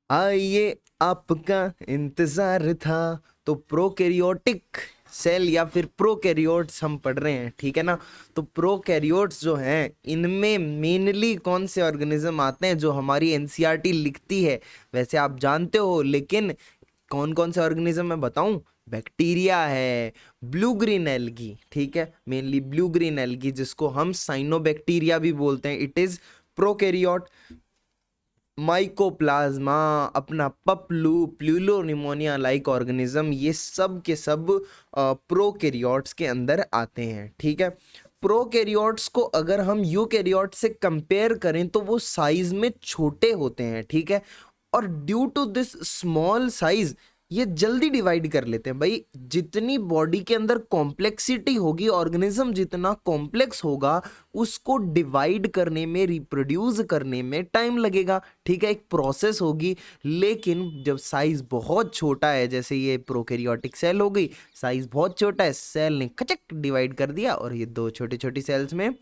आइए आपका इंतजार था। तो प्रोकैरियोटिक सेल या फिर प्रोकैरियोट्स हम पढ़ रहे हैं, ठीक है ना। तो प्रोकैरियोट्स जो हैं इनमें मेनली कौन से ऑर्गेनिज्म आते हैं जो हमारी एनसीईआरटी लिखती है, वैसे आप जानते हो, लेकिन कौन कौन से ऑर्गेनिज्म मैं बताऊं। बैक्टीरिया है, ब्लू ग्रीन एल्गी, ठीक है, मेनली ब्लू ग्रीन एल्गी जिसको हम साइनोबैक्टीरिया भी बोलते हैं, इट इज प्रोकैरियोट। माइकोप्लाज्मा, अपना पपलू, प्लूरोनिमोनिया लाइक ऑर्गेनिज्म, ये सब के सब प्रोकैरियोट्स के अंदर आते हैं, ठीक है। प्रोकैरियोट्स को अगर हम यूकैरियोट से कंपेयर करें तो वो साइज में छोटे होते हैं, ठीक है। और due to this small size ये जल्दी डिवाइड कर लेते हैं। भाई जितनी बॉडी के अंदर कॉम्प्लेक्सिटी होगी, ऑर्गेनिज्म जितना कॉम्प्लेक्स होगा, उसको डिवाइड करने में, रिप्रोड्यूस करने में टाइम लगेगा, ठीक है, एक प्रोसेस होगी। लेकिन जब साइज बहुत छोटा है, जैसे ये प्रोकैरियोटिक सेल हो गई, साइज बहुत छोटा है, सेल ने खचक डिवाइड कर दिया और ये दो छोटी छोटी सेल्स में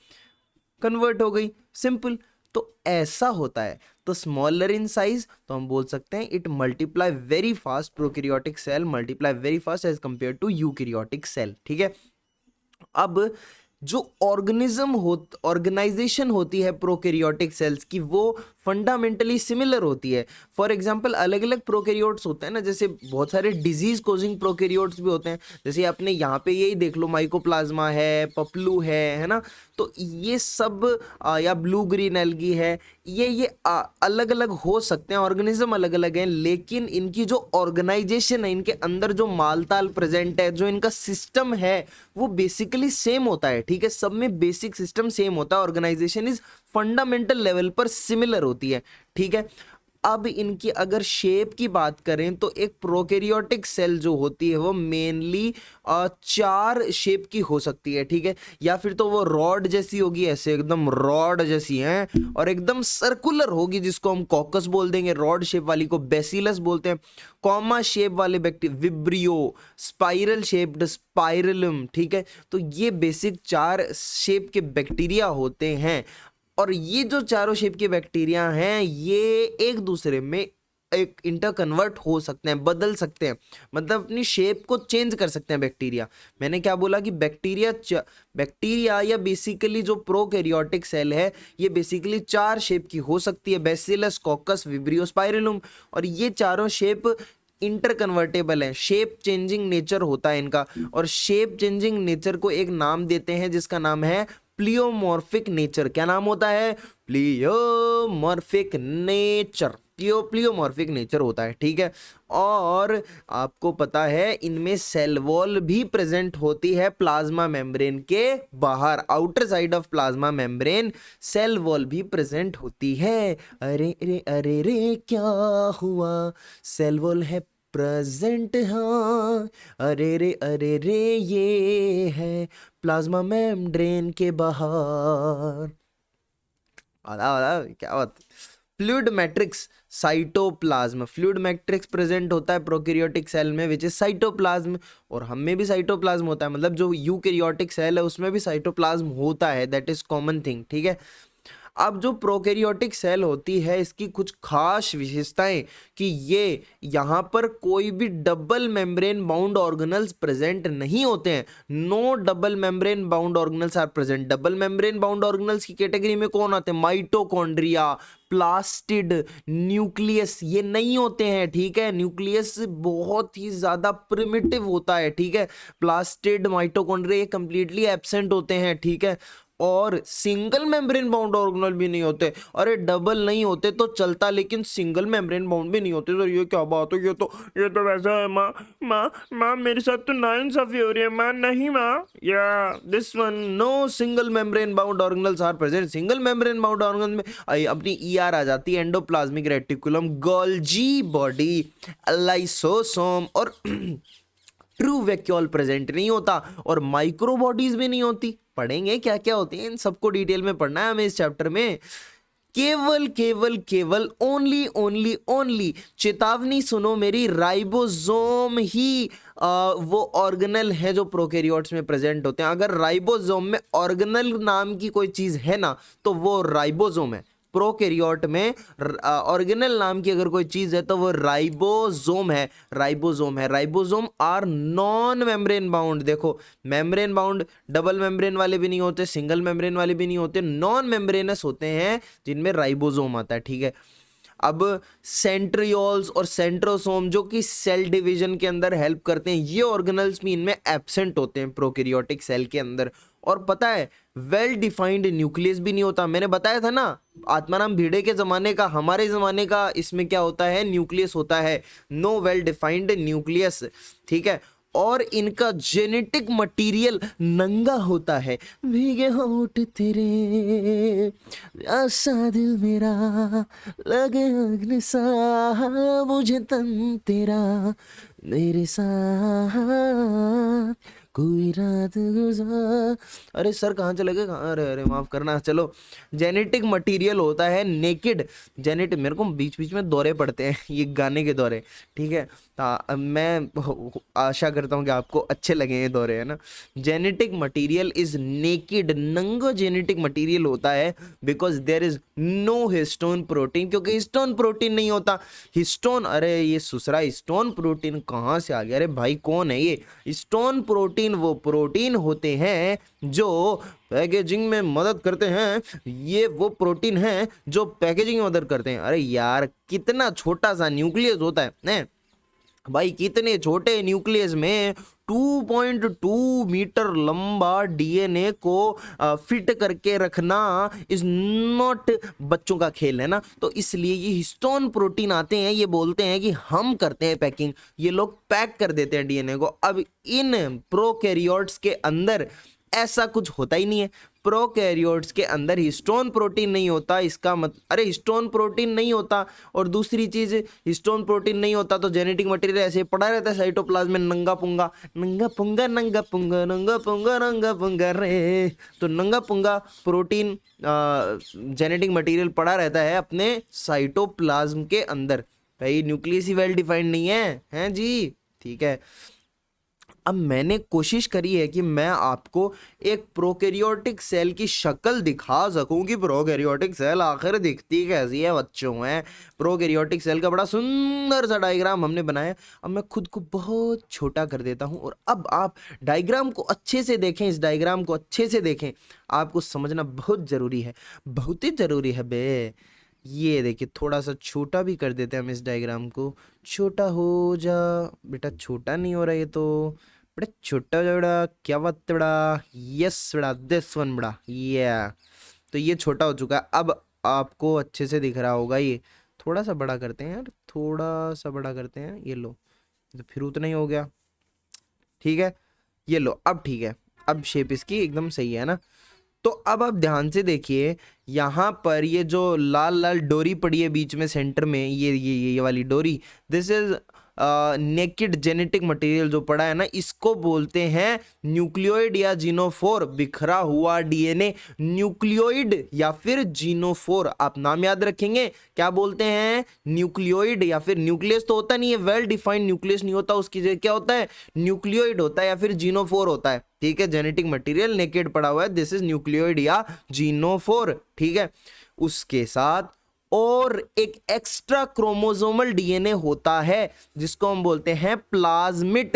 कन्वर्ट हो गई, सिंपल। तो ऐसा होता है। तो स्मॉलर इन साइज तो हम बोल सकते हैं it multiply very fast, prokaryotic cell multiply very fast as compare to eukaryotic cell, ठीक है। अब जो ऑर्गेनाइजेशन होती है प्रोकैरियोटिक सेल्स की, वो फंडामेंटली सिमिलर होती है। फॉर एग्जांपल अलग अलग प्रोकैरियोट्स होते हैं ना, जैसे बहुत सारे डिजीज कोजिंग प्रोकैरियोट्स भी होते हैं, जैसे आपने यहाँ पे यही देख लो, माइकोप्लाज्मा है, पपलू है ना। तो ये सब या ब्लू ग्रीन एल्गी है, ये अलग अलग हो सकते हैं, ऑर्गेनिज्म अलग अलग हैं, लेकिन इनकी जो ऑर्गेनाइजेशन है, इनके अंदर जो मालताल प्रेजेंट है, जो इनका सिस्टम है, वो बेसिकली सेम होता है, ठीक है। सब में बेसिक सिस्टम सेम होता है, ऑर्गेनाइजेशन इज फंडामेंटल लेवल पर सिमिलर होती है, ठीक है। अब इनकी अगर शेप की बात करें तो एक प्रोकैरियोटिक सेल जो होती है वो मेनली 4 शेप की हो सकती है, ठीक है। या फिर तो वो रॉड जैसी होगी, ऐसे एकदम रॉड जैसी है, और एकदम सर्कुलर होगी जिसको हम कॉकस बोल देंगे, रॉड शेप वाली को बेसिलस बोलते हैं। कॉमा शेप वाले bacteria vibrio, spiral shaped spirillum, ठीक है। तो ये बेसिक 4 शेप के बैक्टीरिया होते हैं। और ये जो चारों शेप के बैक्टीरिया हैं ये एक दूसरे में एक इंटर कन्वर्ट हो सकते हैं, बदल सकते हैं, मतलब अपनी शेप को चेंज कर सकते हैं बैक्टीरिया। मैंने क्या बोला कि बैक्टीरिया या बेसिकली जो प्रोकैरियोटिक सेल है ये बेसिकली 4 शेप की हो सकती है, बेसिलस, कॉकस, विब्रियो, स्पाइरलम। और ये चारों शेप इंटर कन्वर्टेबल है, शेप चेंजिंग नेचर होता है इनका। और शेप चेंजिंग नेचर को एक नाम देते हैं जिसका नाम है प्लियोमॉर्फिक नेचर। क्या नाम होता है? प्लियोमॉर्फिक नेचर, प्लियोमॉर्फिक नेचर होता है, ठीक है। और आपको पता है इनमें सेल वॉल भी प्रेजेंट होती है प्लाज्मा मेम्ब्रेन के बाहर, outer side of plasma membrane cell wall भी प्रेजेंट होती है। अरे रे अरे रे क्या हुआ, सेल वॉल है प्रेजेंट, हाँ। अरे रे ये है प्लाज्मा मेम्ब्रेन के बाहर। आला आला क्या बात। Fluid matrix, cytoplasm, fluid matrix present होता है प्रोकैरियोटिक सेल में विच इज साइटोप्लाज्म। और हम में भी साइटोप्लाज्म होता है, मतलब जो यूकैरियोटिक सेल है उसमें भी साइटोप्लाज्म होता है, दैट इज कॉमन थिंग, ठीक है। अब जो प्रोकैरियोटिक सेल होती है इसकी कुछ खास विशेषताएं कि ये यहाँ पर कोई भी double membrane bound organelles present नहीं होते हैं। No double membrane bound organelles are present. Double membrane bound organelles की कैटेगरी में कौन आते हैं? माइटोकॉन्ड्रिया, प्लास्टिड, न्यूक्लियस, ये नहीं होते हैं, ठीक है। न्यूक्लियस बहुत ही ज्यादा प्रिमिटिव होता है, ठीक है। प्लास्टिड, माइटोकॉन्ड्रिया ये कंप्लीटली एब्सेंट होते हैं, ठीक है। और सिंगल मेम्ब्रेन बाउंड ऑर्गेनल भी नहीं होते। अरे डबल नहीं होते तो चलता, लेकिन सिंगल मेम्ब्रेन बाउंड भी नहीं होते। सर ये क्या बात है, ये तो वैसा है माँ। माँ मेरे साथ तो नाइंसाफी हो रही है माँ। नहीं माँ, या this one no single membrane bound organelles are present. Single membrane bound organelle में अपनी ईआर आ जाती है, endoplasmic reticulum, Golgi body, lysosome और ट्रू वैक्यूल प्रेजेंट नहीं होता, और माइक्रो बॉडीज भी नहीं होती। पढ़ेंगे क्या क्या होती है, इन सबको डिटेल में पढ़ना है हमें इस चैप्टर में। केवल केवल केवल ओनली ओनली ओनली, चेतावनी सुनो मेरी, राइबोसोम ही वो ऑर्गेनल है जो प्रोकैरियोट्स में प्रेजेंट होते हैं। अगर राइबोसोम में ऑर्गेनल नाम की कोई चीज है ना तो वो राइबोसोम है, प्रोकैरियोट में ऑर्गेनल नाम की अगर कोई चीज है तो वो राइबोसोम है। Ribosome are non membrane bound. देखो मेम्ब्रेन बाउंड डबल मेम्ब्रेन वाले भी नहीं होते, सिंगल मेम्ब्रेन वाले भी नहीं होते, नॉन मेम्ब्रेनस होते हैं जिनमें राइबोसोम आता है, ठीक है। अब सेंट्रियोल्स और सेंट्रोसोम जो कि सेल डिवीजन के अंदर हेल्प करते हैं, ये ऑर्गेनल्स भी इनमें एब्सेंट होते हैं प्रोकैरियोटिक सेल के अंदर। और पता है वेल डिफाइंड न्यूक्लियस भी नहीं होता। मैंने बताया था ना आत्माराम भिड़े के जमाने का हमारे जमाने का इसमें क्या होता है, न्यूक्लियस होता है, नो वेल डिफाइंड न्यूक्लियस, ठीक है। और इनका जेनेटिक मटेरियल नंगा होता है। भीगे होठ तेरे आसा दिल मेरा लगे अग्नि सा मुझे तन तेरा मेरे साथ कोई रात गुजार। अरे सर कहाँ चले गए, अरे अरे माफ करना। चलो जेनेटिक मटेरियल होता है नेकेड जेनेटिक, मेरे को बीच बीच में दौरे पड़ते हैं ये गाने के दौरे, ठीक है। मैं आशा करता हूँ कि आपको अच्छे लगे ये दौरे, है ना। जेनेटिक मटेरियल इज नेकेड, नंगा जेनेटिक मटेरियल होता है because there is no histone protein, क्योंकि हिस्टोन प्रोटीन नहीं होता। हिस्टोन, अरे ये सुसरा हिस्टोन प्रोटीन कहाँ से आ गया, अरे भाई कौन है ये। हिस्टोन प्रोटीन वो प्रोटीन होते हैं जो पैकेजिंग में मदद करते हैं, ये वो प्रोटीन हैं जो पैकेजिंग में मदद करते हैं। अरे यार कितना छोटा सा न्यूक्लियस होता है भाई, कितने छोटे न्यूक्लियस में 2.2 मीटर लंबा डीएनए को फिट करके रखना इज नॉट बच्चों का खेल, है ना। तो इसलिए ये हिस्टोन प्रोटीन आते हैं, ये बोलते हैं कि हम करते हैं पैकिंग, ये लोग पैक कर देते हैं डीएनए को। अब इन प्रोकैरियोट्स के अंदर ऐसा कुछ होता ही नहीं है। प्रोकैरियोट्स के अंदर हिस्टोन प्रोटीन नहीं होता, इसका अरे हिस्टोन प्रोटीन नहीं होता, और दूसरी चीज हिस्टोन प्रोटीन नहीं होता तो जेनेटिक मटेरियल ऐसे पड़ा रहता है साइटोप्लाज्म में, नंगा पुंगा नंगा पुंगा नंगा पुंगा नंगा पुंगा नंगा पुंगा रे। तो नंगा पुंगा प्रोटीन जेनेटिक मटेरियल पड़ा रहता है अपने साइटोप्लाज्म के अंदर। भाई न्यूक्लियस ही वेल डिफाइंड नहीं है, हैं जी, ठीक है। अब मैंने कोशिश करी है कि मैं आपको एक प्रोकैरियोटिक सेल की शक्ल दिखा सकूं कि प्रोकैरियोटिक सेल आखिर दिखती कैसी है बच्चों। हैं प्रोकैरियोटिक सेल का बड़ा सुंदर सा डायग्राम हमने बनाया। अब मैं खुद को बहुत छोटा कर देता हूं और अब आप डायग्राम को अच्छे से देखें, इस डायग्राम को अच्छे से देखें, आपको समझना बहुत ज़रूरी है, बहुत ही ज़रूरी है बे। ये देखिए थोड़ा सा छोटा भी कर देते हैं हम इस डायग्राम को, छोटा हो जा बेटा, छोटा नहीं हो रहा ये तो, बड़ा छोटा हो जा बेटा, क्या बात है बेटा, यस बेटा, दिस वन बेटा, ये तो ये छोटा हो चुका है। अब आपको अच्छे से दिख रहा होगा, ये थोड़ा सा बड़ा करते हैं यार, थोड़ा सा बड़ा करते हैं, ये लो, तो फिर उतना ही हो गया, ठीक है। ये लो अब ठीक है, अब शेप इसकी एकदम सही है ना। तो अब आप ध्यान से देखिए, यहाँ पर ये जो लाल लाल डोरी पड़ी है बीच में सेंटर में, ये वाली डोरी, this is naked genetic material जो पड़ा है ना, इसको बोलते हैं न्यूक्लियोइड या जीनोफोर। बिखरा हुआ डीएनए न्यूक्लियोइड या फिर जीनोफोर, आप नाम याद रखेंगे, क्या बोलते हैं, न्यूक्लियोइड या फिर न्यूक्लियस तो होता नहीं है, वेल डिफाइंड न्यूक्लियस नहीं होता, उसकी जगह क्या होता है, न्यूक्लियोइड होता है या फिर जीनोफोर होता है, ठीक है। जेनेटिक मटेरियल नेकेड पड़ा हुआ है, दिस इज न्यूक्लियोइड या जीनोफोर, ठीक है। उसके साथ और एक एक्स्ट्रा क्रोमोसोमल डीएनए होता है जिसको हम बोलते हैं plasmid.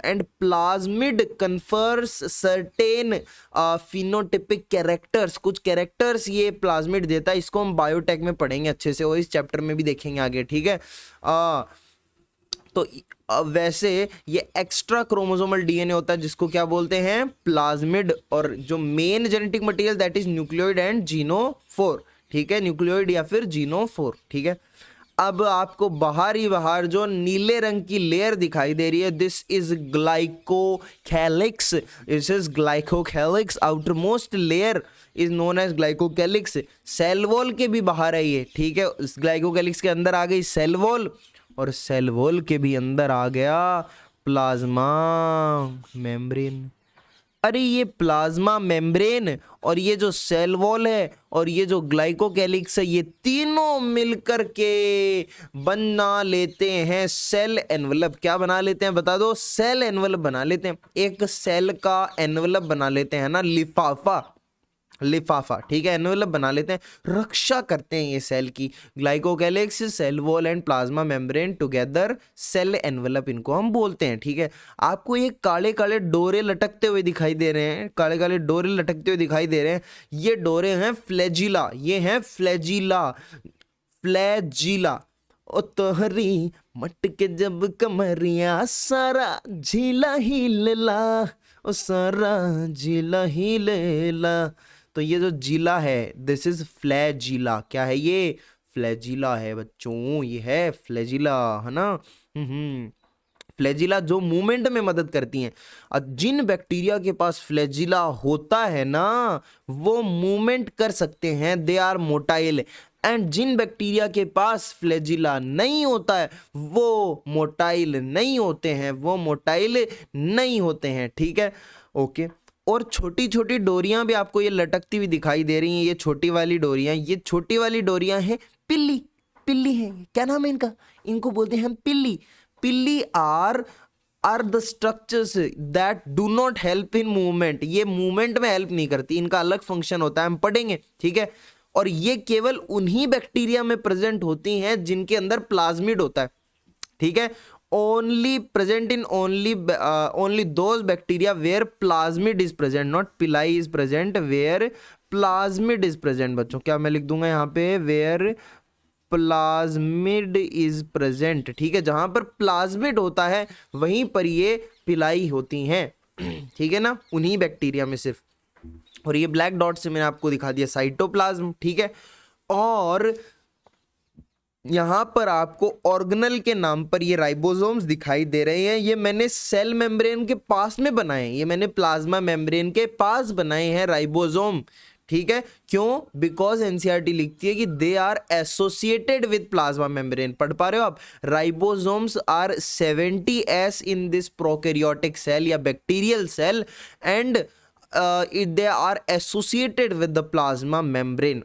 And plasmid confers certain phenotypic characters, कुछ कैरेक्टर्स ये प्लाज्मिड देता है, इसको हम बायोटेक में पढ़ेंगे अच्छे से और इस चैप्टर में भी देखेंगे आगे, ठीक है। तो वैसे ये एक्स्ट्रा क्रोमोसोमल डीएनए होता है जिसको क्या बोलते हैं, प्लाज्मिड, और जो main genetic material that is nucleoid and genophore, ठीक है, न्यूक्लियोइड या फिर जीनोफोर, ठीक है। अब आपको बाहर ही बाहर जो नीले रंग की लेयर दिखाई दे रही है, this is glycocalyx, this is glycocalyx, outer most layer is known as glycocalyx. Cell wall के भी बाहर है ये, ठीक है, इस ग्लाइकोकैलिक्स के अंदर आ गई सेल वॉल, और सेल वॉल के भी अंदर आ गया प्लाज्मा मेम्ब्रेन। अरे ये प्लाज्मा मेम्ब्रेन और ये जो सेल वॉल है और ये जो ग्लाइकोकैलिक्स है, ये तीनों मिलकर के बना लेते हैं सेल एनवलप। क्या बना लेते हैं बता दो, सेल एनवलप बना लेते हैं, एक सेल का एनवलप बना लेते हैं ना, लिफाफा, लिफाफा, ठीक है, एनवेलप बना लेते हैं, रक्षा करते हैं ये सेल की। Glycocalyx, cell wall and plasma membrane together cell envelope इनको हम बोलते हैं, ठीक है। आपको ये काले काले डोरे लटकते हुए दिखाई दे रहे हैं, काले काले डोरे लटकते हुए दिखाई दे रहे हैं, ये डोरे हैं फ्लैजिला, ये हैं फ्लैजिला, फ्लैजिला। ओ तोहरी मटके जब कमरिया सारा झीला ही लेला, ओ सारा झीला ही लेला। तो ये जो जीला है दिस इज फ्लैजिला, क्या है ये, फ्लैजिला है बच्चों, ये है फ्लैजिला, है ना। फ्लैजिला जो मूवमेंट में मदद करती हैं। और जिन बैक्टीरिया के पास फ्लैजिला होता है ना वो मूवमेंट कर सकते हैं, दे आर मोटाइल। एंड जिन बैक्टीरिया के पास फ्लैजिला नहीं होता है वो मोटाइल नहीं होते हैं, वो मोटाइल नहीं होते हैं, ठीक है, ओके। और छोटी छोटी डोरियां भी आपको ये लटकती हुई दिखाई दे रही हैं, ये छोटी वाली डोरियां, ये छोटी वाली डोरियां हैं पिल्ली, पिल्ली है, क्या नाम है इनका, इनको बोलते हैं हम pili. Pili are the structures that do not help in movement, ये मूवमेंट में हेल्प नहीं करती, इनका अलग फंक्शन होता है, हम पढ़ेंगे, ठीक है। और ये केवल उन्हीं बैक्टीरिया में प्रेजेंट होती हैं जिनके अंदर प्लाज्मिड होता है, ठीक है। Only present in only those bacteria where plasmid is present, not pili is present, where plasmid is present. बच्चों क्या मैं लिख दूंगा यहाँ पे, वेयर प्लाज्मिड इज प्रेजेंट, ठीक है, जहां पर प्लाज्मिड होता है वहीं पर ये पिलाई होती हैं, ठीक है ना, उन्हीं बैक्टीरिया में सिर्फ। और ये ब्लैक डॉट से मैंने आपको दिखा दिया साइटोप्लाज्म, ठीक है। और यहां पर आपको ऑर्गेनल के नाम पर ये राइबोसोम्स दिखाई दे रहे हैं, ये मैंने सेल मेम्ब्रेन के पास में बनाए हैं, ये मैंने प्लाज्मा मेम्ब्रेन के पास बनाए हैं राइबोसोम, ठीक है। क्यों, बिकॉज एनसीईआरटी लिखती है कि they are associated with plasma membrane, पढ़ पा रहे हो आप, ribosomes are 70s in this prokaryotic cell या bacterial cell and they are associated with the plasma membrane,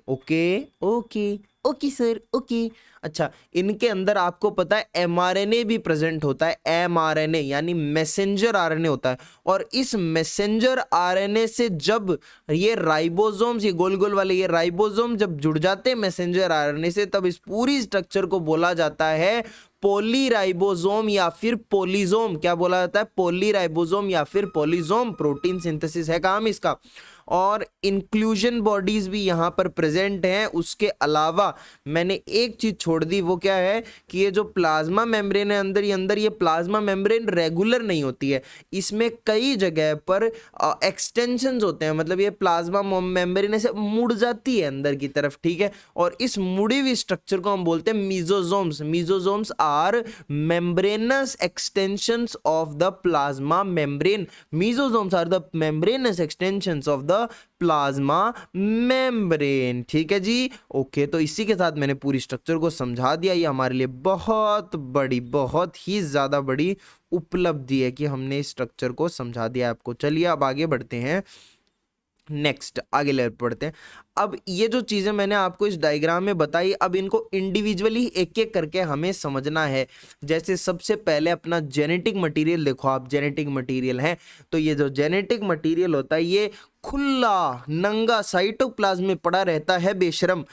okay sir, okay. अच्छा, इनके अंदर आपको पता है एमआरएनए भी प्रेजेंट होता है, एमआरएनए यानी मैसेंजर आरएनए होता है। और इस मैसेंजर आरएनए से जब ये राइबोसोम्स, ये गोल गोल वाले ये राइबोसोम जब जुड़ जाते हैं मैसेंजर आरएनए से, तब इस पूरी स्ट्रक्चर को बोला जाता है पॉलीराइबोसोम या फिर पॉलीजोम। क्या बोला जाता है, पॉलीराइबोसोम या फिर पॉलीजोम। प्रोटीन सिंथेसिस है काम इसका। और इंक्लूजन बॉडीज भी यहाँ पर प्रेजेंट हैं। उसके अलावा मैंने एक चीज छोड़ दी, वो क्या है कि ये जो प्लाज्मा मेम्ब्रेन है अंदर ये प्लाज्मा मेम्ब्रेन रेगुलर नहीं होती है, इसमें कई जगह पर एक्सटेंशंस होते हैं, मतलब ये प्लाज्मा मेम्ब्रेन से मुड़ जाती है अंदर की तरफ, ठीक है। और इस मुड़ी हुई स्ट्रक्चर को हम बोलते हैं mesosomes. Mesosomes are membranous extensions of the plasma membrane. Mesosomes are the membranous extensions of the plasma membrane, ठीक है जी, ओके। तो इसी के साथ मैंने पूरी स्ट्रक्चर को समझा दिया। ये हमारे लिए बहुत बड़ी, बहुत ही ज्यादा बड़ी उपलब्धि है कि हमने इस स्ट्रक्चर को समझा दिया आपको। चलिए अब आगे बढ़ते हैं, नेक्स्ट आगे ले पढ़ते हैं। अब ये जो चीजें मैंने आपको इस डायग्राम में बताई, अब इनको इंडिविजुअली एक एक करके हमें समझना है। जैसे सबसे पहले अपना जेनेटिक मटेरियल देखो आप, जेनेटिक मटेरियल है तो ये जो जेनेटिक मटेरियल होता है ये खुला नंगा साइटोप्लाज्म में पड़ा रहता है बेशरम।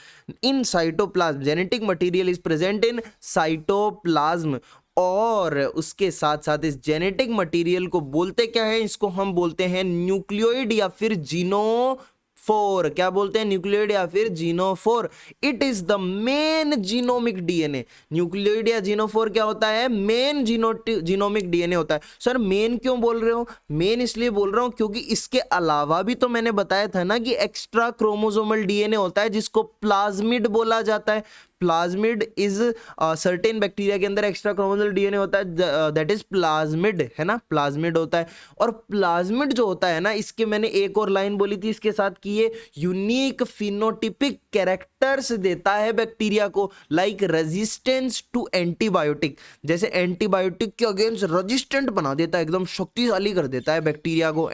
In cytoplasm genetic material is present in cytoplasm. और उसके साथ साथ इस जेनेटिक मटेरियल को बोलते क्या है, इसको हम बोलते हैं न्यूक्लियोइड या फिर जीनोफोर। क्या बोलते हैं, न्यूक्लियोइड या फिर genophore. It is the main genomic DNA. Nucleoid या जीनोफोर क्या होता है, मेन जीनोमिक डीएनए होता है। सर मेन क्यों बोल रहे हो, मेन इसलिए बोल रहा हूं क्योंकि इसके अलावा भी तो मैंने बताया था ना कि एक्स्ट्रा क्रोमोसोमल डीएनए होता है जिसको प्लाज्मिड बोला जाता है। प्लाज्मिड इज सर्टेन बैक्टीरिया के अंदर एक्स्ट्रा क्रोमोसोमल डीएनए होता है, दैट इज प्लाज्मिड, है ना, प्लाज्मिड होता है। और प्लाज्मिड जो होता है ना, इसके मैंने एक और लाइन बोली थी इसके साथ कि ये यूनिक फिनोटिपिक कैरेक्टर्स देता है बैक्टीरिया को, लाइक रेजिस्टेंस टू एंटीबायोटिक। जैसे एंटीबायोटिक के अगेंस्ट रेजिस्टेंट बना देता है, एकदम शक्तिशाली कर देता है बैक्टीरिया को,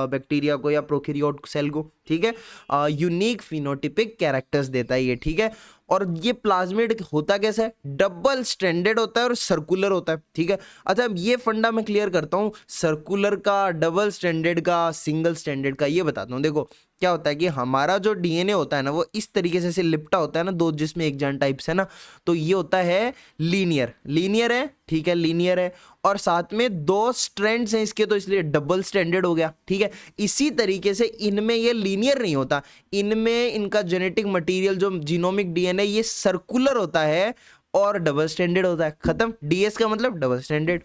बैक्टीरिया को या प्रोकैरियोट सेल को, ठीक है। यूनिक फिनोटिपिक कैरेक्टर्स देता है ये, ठीक है। और ये प्लाज्मिड होता कैसा है, डबल स्ट्रैंडेड होता है और सर्कुलर होता है, ठीक है। अच्छा अब ये फंडा मैं क्लियर करता हूँ, सर्कुलर का, डबल स्ट्रैंडेड का, सिंगल स्ट्रैंडेड का, ये बताता हूँ। देखो क्या होता है कि हमारा जो डीएनए होता है ना वो इस तरीके से लिपटा होता है ना, दो जिसमें एक जान टाइप से ना, तो ये होता है लीनियर, लीनियर है, ठीक है, लीनियर है, और साथ में दो स्ट्रैंड्स हैं इसके, तो इसलिए डबल स्ट्रैंडेड हो गया, ठीक है। इसी तरीके से इनमें ये लीनियर नहीं होता, इनमें इनका जेनेटिक मटेरियल जो जीनोमिक डीएनए ये सर्कुलर होता है और डबल स्ट्रैंडेड होता है, खत्म। डीएस का मतलब डबल स्ट्रैंडेड।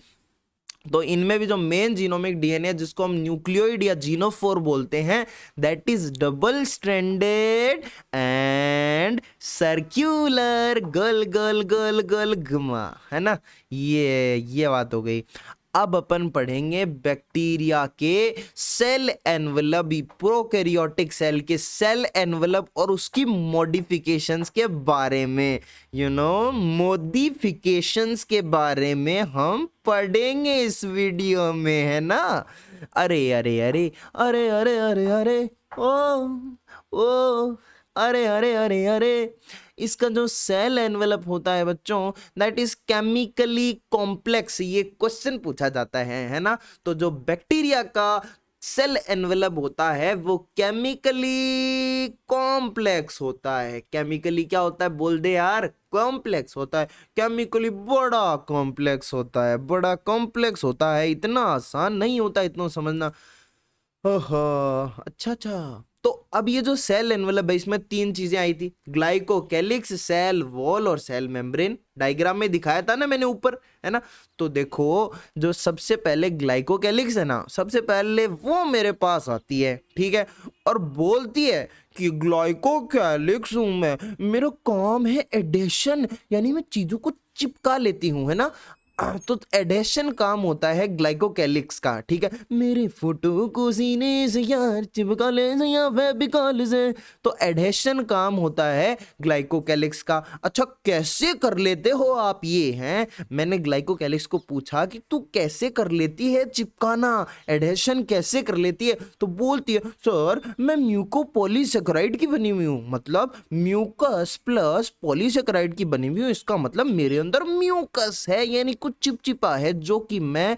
तो इनमें भी जो मेन जीनोमिक डीएनए जिसको हम न्यूक्लियोइड या जीनोफोर बोलते हैं, that is double stranded and circular, गोल गोल गोल गोल घुमा, है ना। ये बात हो गई। अब अपन पढ़ेंगे बैक्टीरिया के सेल एनवलप, प्रोकैरियोटिक सेल के सेल एनवलप और उसकी मॉडिफिकेशंस के बारे में, मॉडिफिकेशंस के बारे में हम पढ़ेंगे इस वीडियो में, है ना। अरे अरे अरे अरे अरे अरे अरे ओ अरे अरे अरे अरे, इसका जो सेल एनवेलप होता है बच्चों, दैट इज केमिकली कॉम्प्लेक्स। ये क्वेश्चन पूछा जाता है ना। तो जो बैक्टीरिया का सेल एनवेलप होता है वो केमिकली कॉम्प्लेक्स होता है। केमिकली क्या होता है, बोल दे यार, कॉम्प्लेक्स होता है। केमिकली बड़ा कॉम्प्लेक्स होता है, बड़ा कॉम्प्लेक्स होता है, इतना आसान नहीं होता इतना समझना। अच्छा। तो अब ये जो सेल एनवेलप है इसमें तीन चीजें आई थी, ग्लाइकोकैलिक्स, सेल वॉल और सेल मेम्ब्रेन। डायग्राम में दिखाया था ना मैंने ऊपर, है ना। तो देखो जो सबसे पहले ग्लाइकोकैलिक्स है ना, सबसे पहले वो मेरे पास आती है, ठीक है, और बोलती है कि ग्लाइकोकैलिक्स हूं मैं, मेरा काम है एडेशन, यानी मैं चीजों को चिपका लेती हूं, है ना। तो एडेशन काम होता है ग्लाइकोकैलिक्स का, ठीक है। मेरे फोटो को सीने से यार चिपका ले या फेविकॉल से, तो एडेशन काम होता है ग्लाइकोकैलिक्स का। अच्छा कैसे कर लेते हो आप ये, हैं, मैंने ग्लाइकोकैलिक्स को पूछा कि तू कैसे कर लेती है चिपकाना, एडेशन कैसे कर लेती है, तो बोलती है सर मैं म्यूकोपॉलीसेकेराइड की बनी हुई हूँ, मतलब म्यूकस प्लस पॉलीसेकेराइड की बनी हुई हूँ, इसका मतलब मेरे अंदर म्यूकस है, यानी कुछ चिपचिपा है जो कि मैं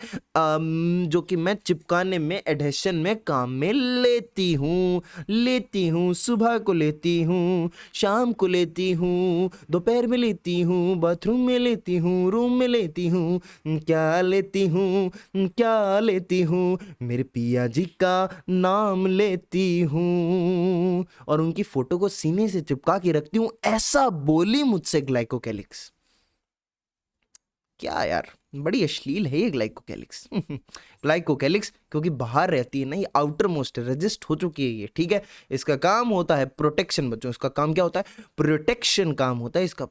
चिपकाने में, एडहेशन में काम में लेती हूँ। सुबह को लेती हूँ, शाम को लेती हूँ, दोपहर में लेती हूँ, बाथरूम में लेती हूँ, रूम में लेती हूँ, क्या लेती हूँ, मेरे पिया जी का नाम लेती हूँ और उनकी फोटो को सीने से चिपका के रखती हूँ, ऐसा बोली मुझसे ग्लाइकोकैलिक्स। क्या यार, बड़ी अश्लील है ये ग्लाइकोकैलिक्स। ग्लाइकोकैलिक्स क्योंकि बाहर रहती है ना, ये आउटर मोस्ट रजिस्ट हो चुकी है ये, ठीक है। इसका काम होता है प्रोटेक्शन बच्चों, इसका काम क्या होता है, प्रोटेक्शन काम होता है इसका,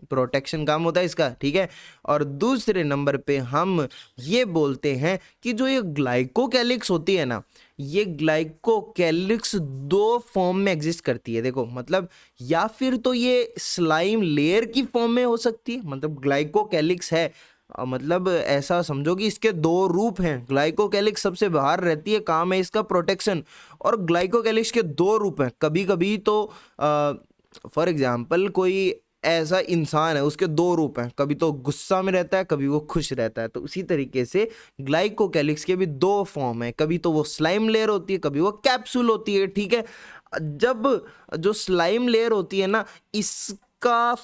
प्रोटेक्शन काम होता है इसका, ठीक है। और दूसरे नंबर पे हम ये बोलते हैं कि जो ये ग्लाइकोकैलिक्स होती है ना, ये ग्लाइकोकैलिक्स दो फॉर्म में एग्जिस्ट करती है, देखो मतलब, या फिर तो ये स्लाइम लेयर की फॉर्म में हो सकती है, मतलब ग्लाइकोकैलिक्स है, मतलब ऐसा समझो कि इसके दो रूप हैं। ग्लाइकोकैलिक्स सबसे बाहर रहती है, काम है इसका प्रोटेक्शन, और ग्लाइकोकैलिक्स के दो रूप हैं। कभी कभी तो फॉर एग्जांपल कोई ऐसा इंसान है, उसके दो रूप हैं, कभी तो गुस्सा में रहता है, कभी वो खुश रहता है, तो उसी तरीके से ग्लाइकोकैलिक्स के भी दो फॉर्म है, कभी तो वो स्लाइम लेयर होती है, कभी वो कैप्सूल होती है, ठीक है। जब जो स्लाइम लेयर होती है ना, इसका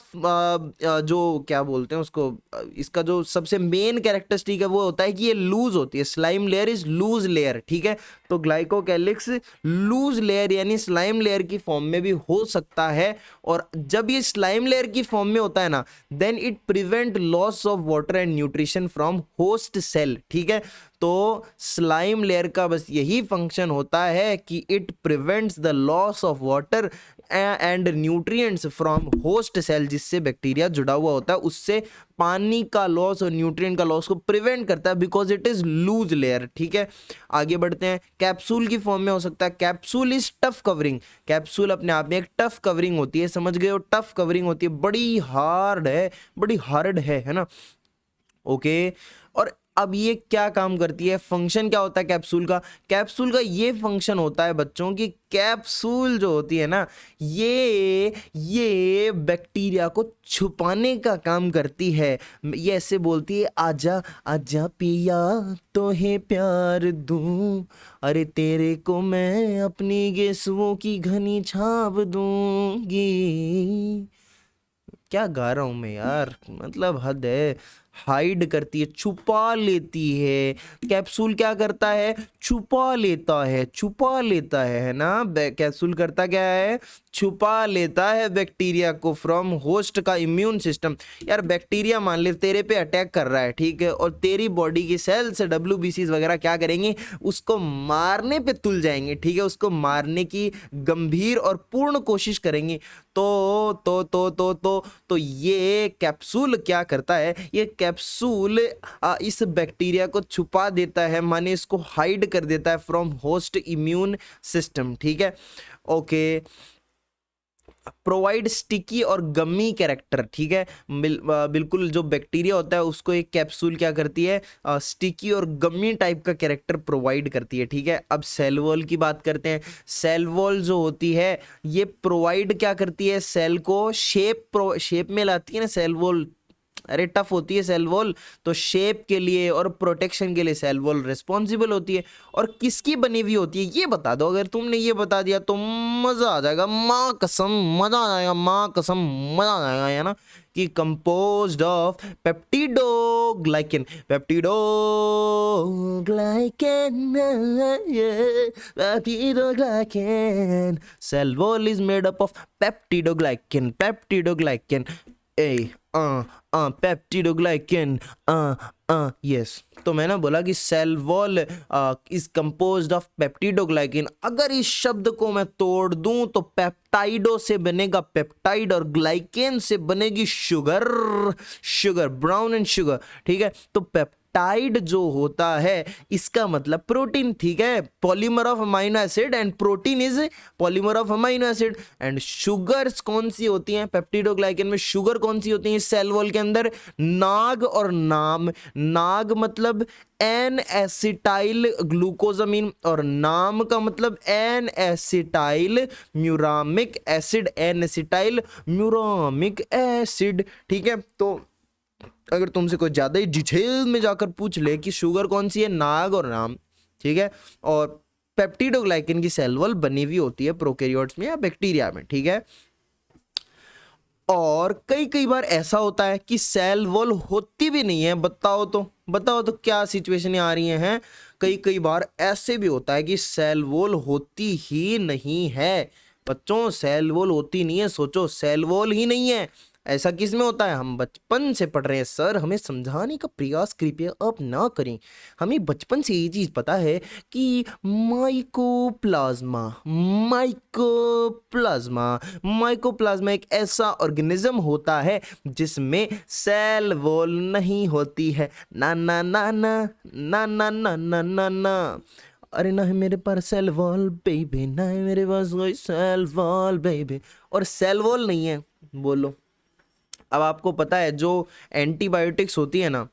जो क्या बोलते हैं उसको, इसका जो सबसे मेन कैरेक्टरिस्टिक है वो होता है कि ये लूज होती है, slime layer is loose layer, ठीक है। तो ग्लाइकोकैलिक्स लूज लेयर यानी स्लाइम लेयर की फॉर्म में भी हो सकता है, और जब ये स्लाइम लेयर की फॉर्म में होता है ना, then it prevent loss of water and nutrition from host cell, ठीक है। तो स्लाइम लेयर का बस यही फंक्शन होता है कि it prevents the loss of water and nutrients from host cell, जिससे बैक्टीरिया जुड़ा हुआ होता है उससे पानी का लॉस और न्यूट्रिएंट का लॉस को प्रिवेंट करता है, because it is loose layer, ठीक है। आगे बढ़ते हैं, कैप्सूल की फॉर्म में हो सकता है। Capsule is tough covering, capsule अपने आप में एक टफ कवरिंग होती है, समझ गए हो, टफ कवरिंग होती है, बड़ी हार्ड है, है ना, ओके। और अब ये क्या काम करती है, फंक्शन क्या होता है कैप्सूल का? कैप्सूल का ये फंक्शन होता है बच्चों की, कैप्सूल जो होती है ना ये बैक्टीरिया को छुपाने का काम करती है। ये ऐसे बोलती है, आजा आजा पिया तो है प्यार दूं, अरे तेरे को मैं अपनी गेसुओं की घनी छाप दूंगी। क्या गा रहा हूं मैं यार, मतलब हद है। हाइड करती है, छुपा लेती है। कैप्सूल क्या करता है, छुपा लेता है, छुपा लेता है ना। कैप्सूल करता क्या है, छुपा लेता है बैक्टीरिया को फ्रॉम होस्ट का इम्यून सिस्टम। यार बैक्टीरिया मान ले तेरे पे अटैक कर रहा है, ठीक है, और तेरी बॉडी की सेल्स WBCs वगैरह क्या करेंगे, उसको मारने पे तुल जाएंगे, ठीक है, उसको मारने की गंभीर और पूर्ण कोशिश करेंगे। तो ये कैप्सूल क्या करता है, ये कैप्सूल इस बैक्टीरिया को छुपा देता है, माने इसको हाइड कर देता है फ्रॉम होस्ट इम्यून सिस्टम, ठीक है। ओके, प्रोवाइड स्टिकी और गमी कैरेक्टर, ठीक है। बिल्कुल जो बैक्टीरिया होता है उसको एक कैप्सूल क्या करती है, स्टिकी और गमी टाइप का कैरेक्टर प्रोवाइड करती है, ठीक है। अब सेल वॉल की बात करते हैं। सेल वॉल जो होती है ये प्रोवाइड क्या करती है, सेल को शेप में लाती है ना सेल वॉल। अरे टफ होती है सेल वॉल, तो शेप के लिए और प्रोटेक्शन के लिए सेल वॉल रिस्पॉन्सिबल होती है। और किसकी बनी हुई होती है ये बता दो, अगर तुमने ये बता दिया तो मजा आ जाएगा, माँ कसम मजा आ जाएगा, माँ कसम मजा आ जाएगा, है ना। कि composed of peptidoglycan, peptidoglycan, cell wall is made up of peptidoglycan, peptidoglycan, peptidoglycan, yes. तो मैंने बोला कि cell wall is composed of peptidoglycan. अगर इस शब्द को मैं तोड़ दूं तो पेप्टाइडो से बनेगा पेप्टाइड और ग्लाइकेन से बनेगी sugar, sugar, brown and sugar, ठीक है। तो पेप्टाइड जो होता है इसका मतलब प्रोटीन, ठीक है, polymer of amino acid, and protein is polymer of amino acid. And sugars कौन सी होती हैं पेप्टिडोग्लाइकेन में, शुगर कौन सी होती है सेल वॉल के अंदर, नाग और नाम। नाग मतलब एन एसिटाइल ग्लूकोजामिन, और नाम का मतलब N acetyl muramic acid, N acetyl muramic acid, ठीक है। तो अगर तुमसे कोई ज्यादा ही डिटेल में जाकर पूछ ले कि शुगर कौन सी है, नाग और नाम, ठीक है। और पेप्टिडोग्लाइकेन की सेल वॉल बनी हुई होती है प्रोकैरियोट्स में या बैक्टीरिया में, ठीक है। और कई बार ऐसा होता है कि सेल वॉल होती भी नहीं है। बताओ तो क्या सिचुएशन आ रही हैं। कई बार ऐसे भी होता है कि सेल वॉल होती ही नहीं है। बच्चों सेल वॉल होती नहीं है, सोचो सेल वॉल ही नहीं है। ऐसा किस में होता है, हम बचपन से पढ़ रहे हैं सर, हमें समझाने का प्रयास कृपया आप ना करें। हमें बचपन से ये चीज़ पता है कि माइकोप्लाज्मा, माइकोप्लाज्मा, माइकोप्लाज्मा एक ऐसा ऑर्गेनिज्म होता है जिसमें सेल वॉल नहीं होती है। ना ना ना ना ना ना ना ना ना ना, अरे ना है मेरे पास सेल वॉल बेबी, ना है मेरे पास कोई सेल वॉल बेबी। और सेल वॉल नहीं है, बोलो। अब आपको पता है जो एंटीबायोटिक्स होती है ना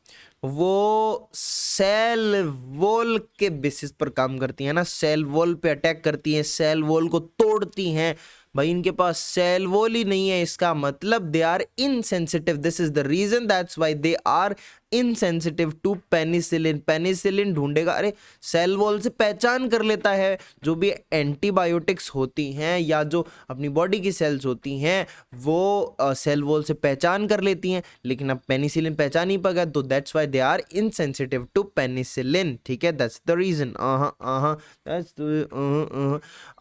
वो सेल वॉल के बेसिस पर काम करती है ना, सेल वॉल पे अटैक करती हैं, सेल वॉल को तोड़ती हैं। भाई इनके पास सेल वॉल ही नहीं है, इसका मतलब they are insensitive. This is the reason, that's why they are insensitive to penicillin. Penicillin ढूंढेगा, अरे सेल वॉल से पहचान कर लेता है। जो भी एंटीबायोटिक्स होती हैं या जो अपनी बॉडी की सेल्स होती हैं वो सेल वॉल से पहचान कर लेती हैं, लेकिन अब पेनिसिलिन पहचान नहीं पाएगा, तो that's why they are insensitive to penicillin, ठीक है। That's the reason.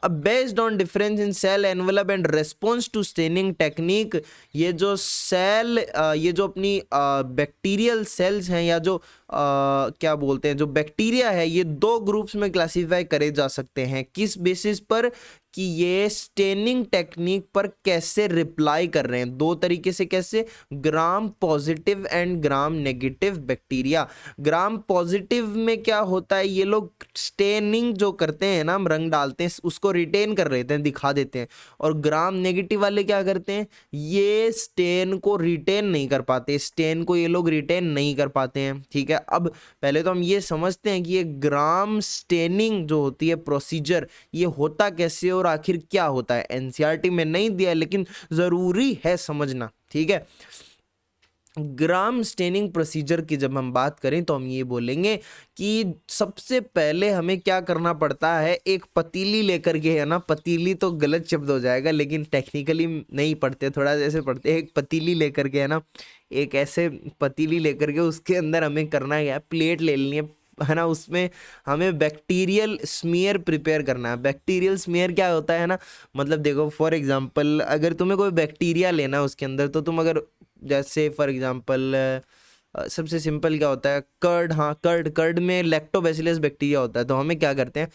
अब based on difference in cell envelope and response to staining technique, ये जो सेल ये जो अपनी बैक्टीरियल सेल्स हैं या जो क्या बोलते हैं जो बैक्टीरिया है, ये दो ग्रुप्स में क्लासिफाई करे जा सकते हैं। किस बेसिस पर, कि ये स्टेनिंग टेक्निक पर कैसे रिप्लाई कर रहे हैं। दो तरीके से, कैसे, gram positive and gram negative bacteria. Gram positive में क्या होता है, ये लोग स्टेनिंग जो करते हैं ना, हम रंग डालते हैं, उसको रिटेन कर लेते हैं, दिखा देते हैं। और ग्राम नेगेटिव वाले क्या करते हैं, ये स्टेन को रिटेन नहीं कर पाते, स्टेन को ये लोग रिटेन नहीं कर पाते हैं। ठीक है, अब पहले तो हम ये समझते हैं कि ये ग्राम स्टेनिंग जो होती है प्रोसीजर, ये होता कैसे और आखिर क्या होता है। एनसीईआरटी में नहीं दिया है, लेकिन जरूरी है समझना। ठीक है, ग्राम स्टेनिंग प्रोसीजर की जब हम बात करें तो हम ये बोलेंगे कि सबसे पहले हमें क्या करना पड़ता है, एक पतीली लेकर के, है ना, पतीली तो गलत शब्द हो जाएगा, लेकिन टेक्निकली नहीं पढ़ते, थोड़ा जैसे पढ़ते हैं, एक पतीली लेकर के, है ना, एक ऐसे पतीली लेकर के उसके अंदर हमें करना है, प्लेट ले लेनी है ना, उसमें हमें बैक्टीरियल स्मीयर प्रिपेयर करना है। बैक्टीरियल स्मीयर क्या होता है ना, मतलब देखो फॉर एग्जांपल अगर तुम्हें कोई बैक्टीरिया लेना है उसके अंदर, तो तुम अगर जैसे फॉर एग्जांपल सबसे सिंपल क्या होता है, कर्ड, हाँ कर्ड में लैक्टोबैसिलस बैक्टीरिया होता है, तो हमें क्या करते हैं,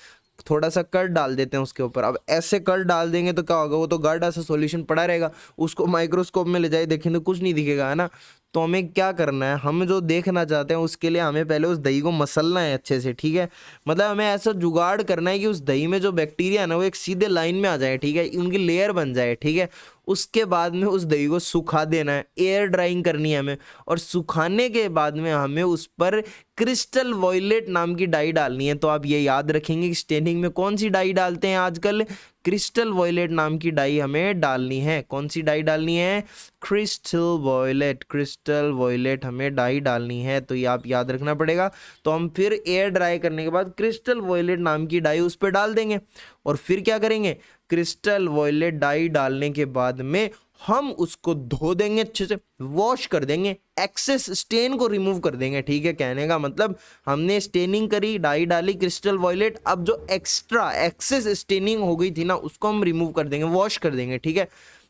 थोड़ा सा कर्ड डाल देते हैं उसके ऊपर। अब ऐसे कर्ड डाल देंगे तो क्या होगा, वो तो गाढ़ा सा सॉल्यूशन पड़ा रहेगा, उसको माइक्रोस्कोप में ले जाए देखें तो कुछ नहीं दिखेगा, है ना। तो हमें क्या करना है, हम जो देखना चाहते हैं उसके लिए हमें पहले उस दही को मसलना है अच्छे से। ठीक है, मतलब हमें ऐसा जुगाड़ करना है कि उस दही में जो बैक्टीरिया है ना, वो एक सीधे लाइन में आ जाए। ठीक है, उनकी लेयर बन जाए। ठीक है, उसके बाद में उस दही को सुखा देना है, एयर ड्राइंग करनी है हमें, और सुखाने के बाद में हमें उस पर क्रिस्टल वॉयलेट नाम की डाई डालनी है। तो आप ये याद रखेंगे कि स्टेनिंग में कौन सी डाई डालते हैं आजकल, क्रिस्टल वॉयलेट नाम की डाई हमें डालनी है। कौन सी डाई डालनी है, क्रिस्टल वॉयलेट, क्रिस्टल वॉयलेट हमें डाई डालनी है, तो ये आप याद रखना पड़ेगा। तो हम फिर एयर ड्राई करने के बाद क्रिस्टल वॉयलेट नाम की डाई उस पर डाल देंगे, और फिर क्या करेंगे, क्रिस्टल वॉयलेट डाई डालने के बाद में हम उसको धो देंगे, अच्छे से वॉश कर देंगे, एक्सेस स्टेन को रिमूव कर देंगे। ठीक है, कहने का मतलब हमने स्टेनिंग करी, डाई डाली क्रिस्टल वॉयलेट, अब जो एक्स्ट्रा एक्सेस स्टेनिंग हो गई थी ना, उसको हम रिमूव कर देंगे, वॉश कर देंगे। ठीक है,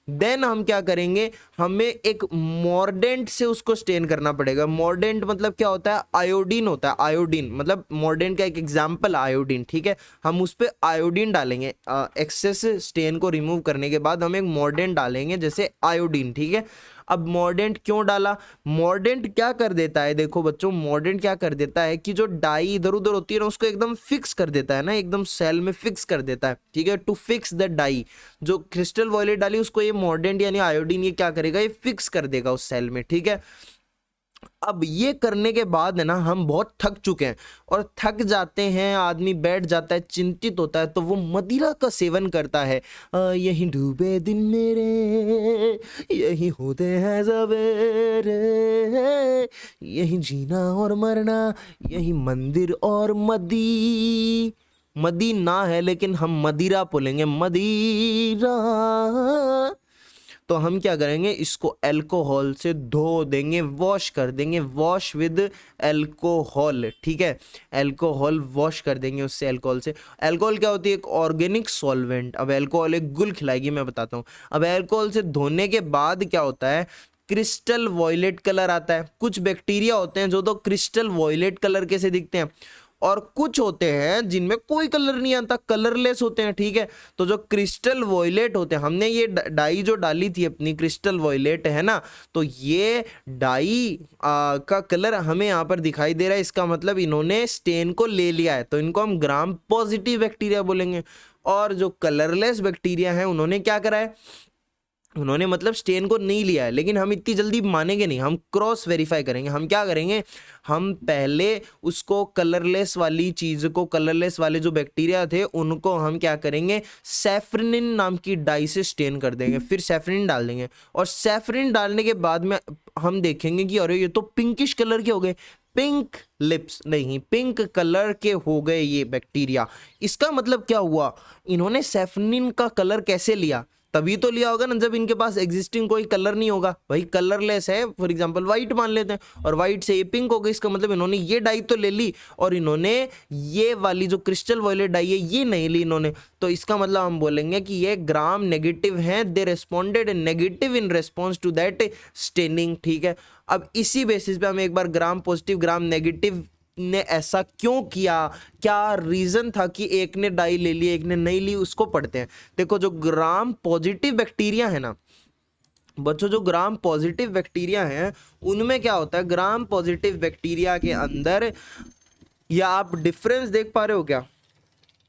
देन हम क्या करेंगे, हमें एक मॉर्डेंट से उसको स्टेन करना पड़ेगा। मॉर्डेंट मतलब क्या होता है, आयोडीन होता है, आयोडीन मतलब मॉर्डेंट का एक एग्जांपल आयोडीन। ठीक है, हम उस पर आयोडीन डालेंगे, एक्सेस स्टेन को रिमूव करने के बाद हम एक मॉर्डेंट डालेंगे जैसे आयोडीन। ठीक है, अब मॉर्डेंट क्यों डाला, मॉर्डेंट क्या कर देता है, देखो बच्चों, मॉर्डेंट क्या कर देता है कि जो डाई इधर उधर होती है ना, उसको एकदम फिक्स कर देता है ना, एकदम सेल में फिक्स कर देता है। ठीक है, टू फिक्स द डाई, जो क्रिस्टल वॉयलेट डाली उसको ये मॉर्डेंट यानी आयोडीन ये क्या करेगा, ये फिक्स कर देगा उस सेल में। ठीक है, अब ये करने के बाद है ना, हम बहुत थक चुके हैं, और थक जाते हैं, आदमी बैठ जाता है, चिंतित होता है, तो वो मदिरा का सेवन करता है। यही डूबे दिन मेरे, यही होते हैं सवेरे, यही जीना और मरना, यही मंदिर और मदी, मदी ना है लेकिन हम मदिरा बोलेंगे, मदिरा। तो हम क्या करेंगे, इसको अल्कोहल से धो देंगे, वॉश कर देंगे, वॉश विद अल्कोहल। ठीक है, अल्कोहल वॉश कर देंगे उससे, अल्कोहल से। अल्कोहल क्या होती है, एक ऑर्गेनिक सॉल्वेंट। अब अल्कोहल एक गुल खिलाएगी, मैं बताता हूँ। अब अल्कोहल से धोने के बाद क्या होता है, क्रिस्टल वॉयलेट कलर आता है। कुछ बैक्टीरिया होते हैं जो तो क्रिस्टल वॉयलेट कलर के से दिखते हैं, और कुछ होते हैं जिनमें कोई कलर नहीं आता, कलरलेस होते हैं। ठीक है, तो जो क्रिस्टल वॉयलेट होते हैं, हमने ये डाई जो डाली थी अपनी क्रिस्टल वॉयलेट, है ना, तो ये डाई का कलर हमें यहाँ पर दिखाई दे रहा है, इसका मतलब इन्होंने स्टेन को ले लिया है, तो इनको हम ग्राम पॉजिटिव बैक्टीरिया बोलेंगे। और जो कलरलेस बैक्टीरिया है, उन्होंने क्या करा है, उन्होंने मतलब स्टेन को नहीं लिया है, लेकिन हम इतनी जल्दी मानेंगे नहीं, हम क्रॉस वेरीफाई करेंगे। हम क्या करेंगे, हम पहले उसको कलरलेस वाली चीज को, कलरलेस वाले जो बैक्टीरिया थे उनको हम क्या करेंगे, सैफरनिन नाम की डाई से स्टेन कर देंगे, फिर सैफरनिन डाल देंगे, और सैफरनिन डालने के बाद में हम देखेंगे कि अरे ये तो पिंकिश कलर के हो गए, पिंक लिप्स नहीं, पिंक कलर के हो गए ये बैक्टीरिया। इसका मतलब क्या हुआ, इन्होंने सैफरनिन का कलर कैसे लिया, तभी तो लिया होगा ना जब इनके पास एग्जिस्टिंग कोई कलर नहीं होगा। भाई कलरलेस है, फॉर एग्जांपल व्हाइट मान लेते हैं, और व्हाइट से ये पिंक हो गई, इसका मतलब इन्होंने ये डाई तो ले ली, और इन्होंने ये वाली जो क्रिस्टल वॉयलेट डाई है ये नहीं ली इन्होंने। तो इसका मतलब हम बोलेंगे कि ये ग्राम नेगेटिव हैं, they responded negative in response to that staining. ठीक है, अब इसी बेसिस पे हम एक बार ग्राम पॉजिटिव ग्राम नेगेटिव ने ऐसा क्यों किया, क्या रीजन था कि एक ने डाई ले ली एक ने नहीं ली, उसको पढ़ते हैं। देखो जो ग्राम पॉजिटिव बैक्टीरिया है ना बच्चों, जो ग्राम पॉजिटिव बैक्टीरिया हैं उनमें क्या होता है, ग्राम पॉजिटिव बैक्टीरिया के अंदर, या आप डिफरेंस देख पा रहे हो क्या,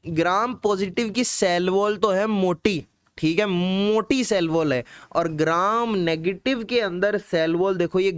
ग्राम पॉजिटिव की सेल वॉल तो है मोटी, ठीक है, मोटी सेल वॉल है, और ग्राम नेगेटिव के अंदर सेल वॉल देखो ये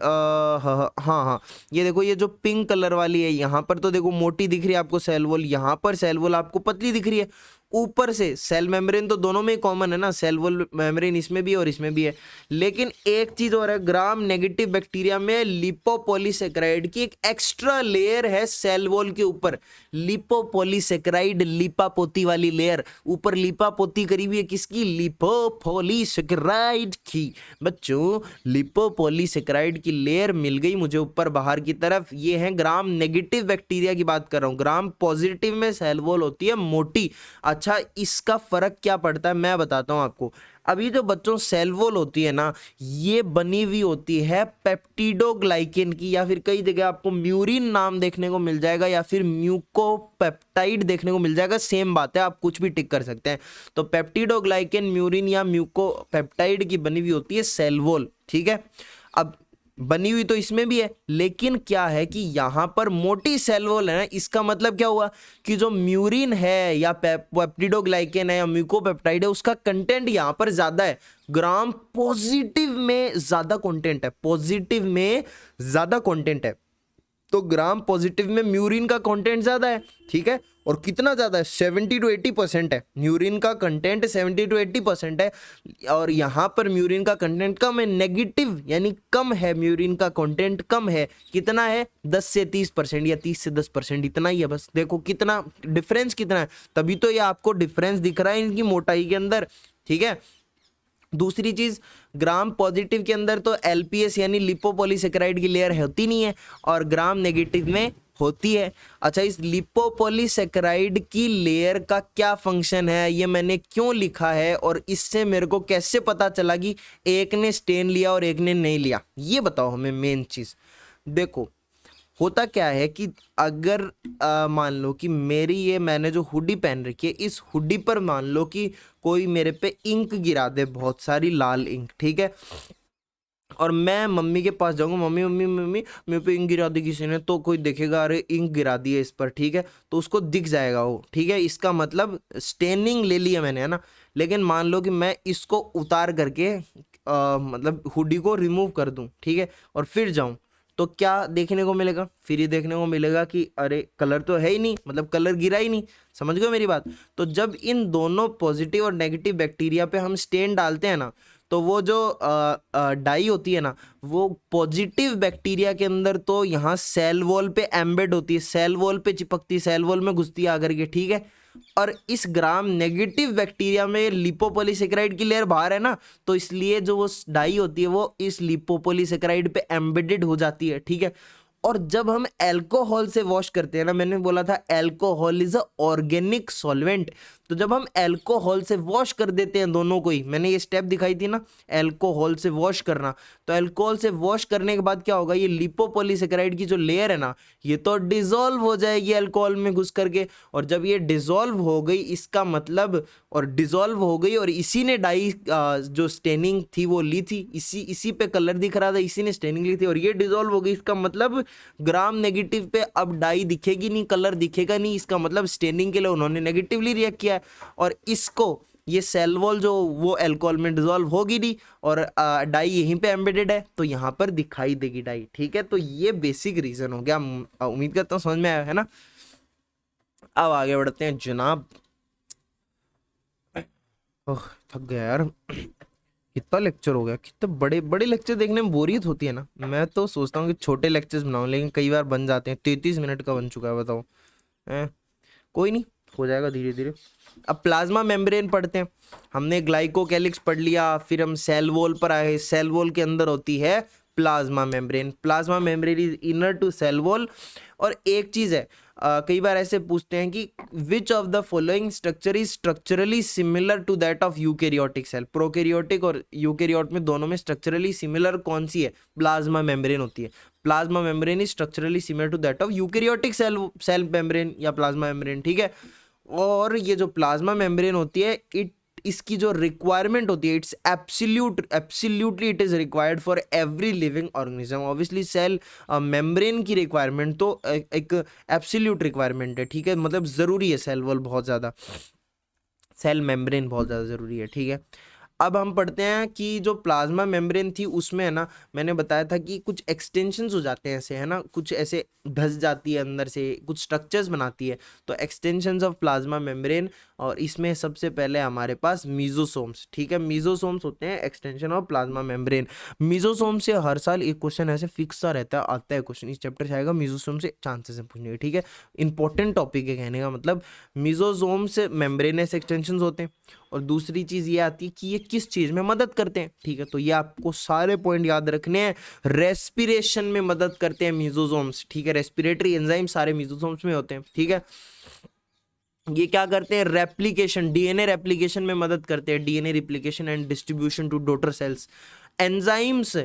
हाँ हाँ ये देखो, ये जो पिंक कलर वाली है यहाँ पर तो देखो मोटी दिख रही है आपको सेल वॉल, यहाँ पर सेल वॉल आपको पतली दिख रही है। ऊपर से सेल मेम्ब्रेन तो दोनों में कॉमन है ना, सेल वॉल मेम्ब्रेन इसमें भी और इसमें भी है, लेकिन एक चीज और है, ग्राम नेगेटिव बैक्टीरिया में लिपोपॉलीसेकेराइड की एक एक्स्ट्रा लेयर है सेल वॉल के ऊपर। लिपोपॉलीसेकेराइड, लिपापोती वाली लेयर, ऊपर लिपापोती करी हुई है किसकी, लिपोपॉलीसेकेराइड की। बच्चों लिपोपॉलीसेकेराइड की लेयर मिल गई मुझे ऊपर बाहर की तरफ, ये है ग्राम नेगेटिव बैक्टीरिया की बात कर रहा हूं। ग्राम पॉजिटिव में सेल वॉल होती है मोटी। अच्छा इसका फर्क क्या पड़ता है मैं बताता हूं आपको। अभी जो बच्चों सेल वॉल होती है ना, ये बनी हुई होती है पेप्टिडोग्लाइकेन की, या फिर कई जगह आपको म्यूरिन नाम देखने को मिल जाएगा, या फिर म्यूकोपेप्टाइड देखने को मिल जाएगा, सेम बात है, आप कुछ भी टिक कर सकते हैं। तो पेप्टिडोग्लाइकेन, म्यूरिन या म्यूकोपेप्टाइड की बनी हुई होती है सेल वॉल, ठीक है। अब बनी हुई तो इसमें भी है, लेकिन क्या है कि यहां पर मोटी सेल वॉल है ना, इसका मतलब क्या हुआ कि जो म्यूरिन है या पेप्टिडोग्लाइकेन है या म्यूकोपेप्टाइड है, उसका कंटेंट यहां पर ज्यादा है। ग्राम पॉजिटिव में ज्यादा कंटेंट है, पॉजिटिव में ज्यादा कंटेंट है, तो ग्राम पॉजिटिव में म्यूरिन का कंटेंट ज्यादा है, ठीक है। और कितना ज्यादा है, 70 to 80% है म्यूरिन का कंटेंट, 70 to 80% है। और यहां पर म्यूरिन का कंटेंट कम है, नेगेटिव यानी कम है, म्यूरिन का कंटेंट कम है। कितना है, 10 से 30% या 30 से 10%, इतना ही है बस। देखो कितना डिफरेंस कितना है, तभी तो ये आपको डिफरेंस दिख रहा है इनकी मोटाई के अंदर, ठीक है। दूसरी चीज, ग्राम पॉजिटिव के अंदर तो एलपीएस यानी लिपोपॉलीसेकेराइड की लेयर होती नहीं है, और ग्राम नेगेटिव में होती है। अच्छा इस लिपोपॉलीसेकेराइड की लेयर का क्या फंक्शन है, ये मैंने क्यों लिखा है, और इससे मेरे को कैसे पता चला कि एक ने स्टेन लिया और एक ने नहीं लिया, ये बताओ हमें मेन चीज। देखो होता क्या है कि अगर मान लो कि मेरी ये मैंने जो हुडी पहन रखी है, इस हुडी पर मान लो कि कोई मेरे पे इंक गिरा दे, बहुत सारी लाल इंक, ठीक है, और मैं मम्मी के पास जाऊंगा, मम्मी मम्मी मम्मी मेरे पे इंक गिरा दी किसी ने, तो कोई देखेगा अरे इंक गिरा दी है इस पर, ठीक है, तो उसको दिख जाएगा वो, ठीक है, इसका मतलब स्टेनिंग ले लिया मैंने, है ना। लेकिन मान लो कि मैं इसको उतार करके मतलब हुडी को रिमूव कर दूं, ठीक है, और फिर जाऊं, तो क्या देखने को मिलेगा, फिर ये देखने को मिलेगा कि अरे कलर तो है ही नहीं, मतलब कलर गिरा ही नहीं। समझ गए मेरी बात। तो जब इन दोनों पॉजिटिव और नेगेटिव बैक्टीरिया पे हम स्टेन डालते हैं ना, तो वो जो डाई होती है ना, वो पॉजिटिव बैक्टीरिया के अंदर तो यहाँ सेल वॉल पे एम्बेड होती है, सेल वॉल पे चिपकती है, सेल वॉल में घुसती है आकर के, ठीक है। और इस ग्राम नेगेटिव बैक्टीरिया में लिपोपॉलीसेकेराइड की लेयर बाहर है ना, तो इसलिए जो वो डाई होती है वो इस लिपोपॉलीसेकेराइड पे एम्बेडेड हो जाती है, ठीक है। और जब हम अल्कोहल से वॉश करते हैं ना, मैंने बोला था alcohol is a organic solvent, तो जब हम अल्कोहल से वॉश कर देते हैं दोनों को ही, मैंने ये स्टेप दिखाई थी ना अल्कोहल से वॉश करना, तो अल्कोहल से वॉश करने के बाद क्या होगा, ये लिपोपॉलीसेकेराइड की जो लेयर है ना, ये तो डिसॉल्व हो जाएगी अल्कोहल में घुस करके। और जब ये डिसॉल्व हो गई, इसका मतलब, और डिसॉल्व हो गई, और इसी ने डाई जो स्टेनिंग थी वो ली थी, इसी पे कलर दिख रहा था, इसी ने स्टेनिंग ली थी, और ये डिसॉल्व हो गई, इसका मतलब ग्राम नेगेटिव पे अब डाई दिखेगी नहीं, कलर दिखेगा नहीं, इसका मतलब स्टेनिंग के लिए उन्होंने नेगेटिवली रिएक्ट किया है। और इसको ये सेल वॉल जो वो अल्कोहल में डिसॉल्व होगी नहीं, और डाई यहीं पे एम्बेडेड है, तो यहां पर दिखाई देगी डाई, ठीक है। तो ये बेसिक रीजन हो गया, उम्मीद करता हूं समझ में आया है ना। अब आगे बढ़ते हैं जनाब। थक गया यार, कितना लेक्चर हो गया, कितने बड़े बड़े लेक्चर देखने में बोरियत होती है ना। मैं तो सोचता हूँ कि छोटे लेक्चर्स बनाऊं, लेकिन कई बार बन जाते हैं। 33 मिनट का बन चुका है, बताओ। कोई नहीं, हो जाएगा धीरे धीरे। अब प्लाज्मा मेम्ब्रेन पढ़ते हैं। हमने ग्लाइकोकैलिक्स पढ़ लिया, फिर हम सेल वॉल पर आए। सेल वॉल के अंदर होती है plasma membrane. Plasma membrane is inner to cell wall. और एक चीज है, कई बार ऐसे पूछते हैं कि which of the following structure is structurally similar to that of eukaryotic cell. Prokaryotic और यूकैरियोट में दोनों में स्ट्रक्चरली सिमिलर कौन सी है? प्लाज्मा मेम्ब्रेन होती है। Plasma membrane is structurally similar to that of eukaryotic cell membrane या प्लाज्मा मेम्ब्रेन, ठीक है। और ये जो प्लाज्मा मेम्ब्रेन होती है, इसकी जो रिक्वायरमेंट होती है, it's absolutely it is required for every living organism. Obviously cell membrane की रिक्वायरमेंट तो एक एब्सोल्यूट रिक्वायरमेंट है, ठीक है, मतलब जरूरी है सेल वॉल बहुत ज्यादा, सेल मेम्ब्रेन बहुत ज्यादा जरूरी है, ठीक है। अब हम पढ़ते हैं कि जो प्लाज्मा मेम्ब्रेन थी उसमें है ना, मैंने बताया था कि कुछ एक्सटेंशंस हो जाते हैं ऐसे, है ना, कुछ ऐसे धस जाती है अंदर से, कुछ स्ट्रक्चर्स बनाती है, तो एक्सटेंशंस ऑफ प्लाज्मा मेम्ब्रेन। और इसमें सबसे पहले हमारे पास मीजोसोम्स, ठीक है, मीजोसोम्स होते हैं extension of plasma membrane. Mesosome से हर साल एक क्वेश्चन ऐसे फिक्स सा रहता है, आता है क्वेश्चन, इस चैप्टर से आएगा, मीजोसोम से चांसेस हैं पूछने के, ठीक है, इंपॉर्टेंट टॉपिक है कहने का मतलब। मीजोसोम से मेम्ब्रेनस एक्सटेंशंस होते हैं। और दूसरी चीज ये आती है कि ये किस चीज में मदद करते हैं, ठीक है, तो ये आपको सारे पॉइंट याद रखने हैं। रेस्पिरेशन में मदद करते हैं मीजोसोम्स, ठीक है, रेस्पिरेटरी एंजाइम सारे मीजोसोम्स में होते हैं, ठीक है। ये क्या करते हैं? रेप्लिकेशन, डीएनए रेप्लिकेशन में मदद करते हैं, DNA replication and distribution to daughter cells. Enzymes,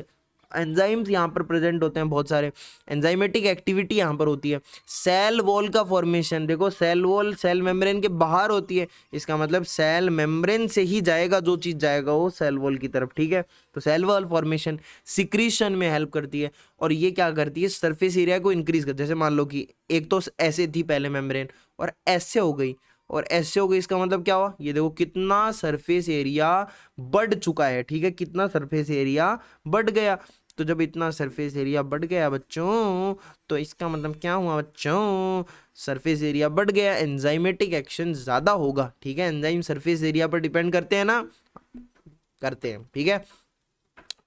enzymes यहाँ पर प्रेजेंट होते हैं बहुत सारे, एंजाइमेटिक एक्टिविटी यहाँ पर होती है। सेल वॉल का फॉर्मेशन, देखो सेल वॉल सेल मेम्ब्रेन के बाहर होती है, इसका मतलब सेल मेम्ब्रेन से ही जाएगा जो चीज जाएगा वो सेल वॉल की तरफ, ठीक है, तो सेल वॉल फॉर्मेशन। सिक्रीशन में हेल्प करती है, और ये क्या करती है? सरफेस एरिया को इंक्रीज कर, जैसे मान लो कि एक तो ऐसे थी पहले मेम्ब्रेन और ऐसे हो गई और ऐसे हो गई, इसका मतलब क्या हुआ? ये देखो कितना सरफेस एरिया बढ़ चुका है, ठीक है, कितना सरफेस एरिया बढ़ गया। तो जब इतना सरफेस एरिया बढ़ गया बच्चों, तो इसका मतलब क्या हुआ बच्चों? सरफेस एरिया बढ़ गया, एंजाइमेटिक एक्शन ज्यादा होगा, ठीक है, एंजाइम सरफेस एरिया पर डिपेंड करते हैं ना, करते हैं, ठीक है।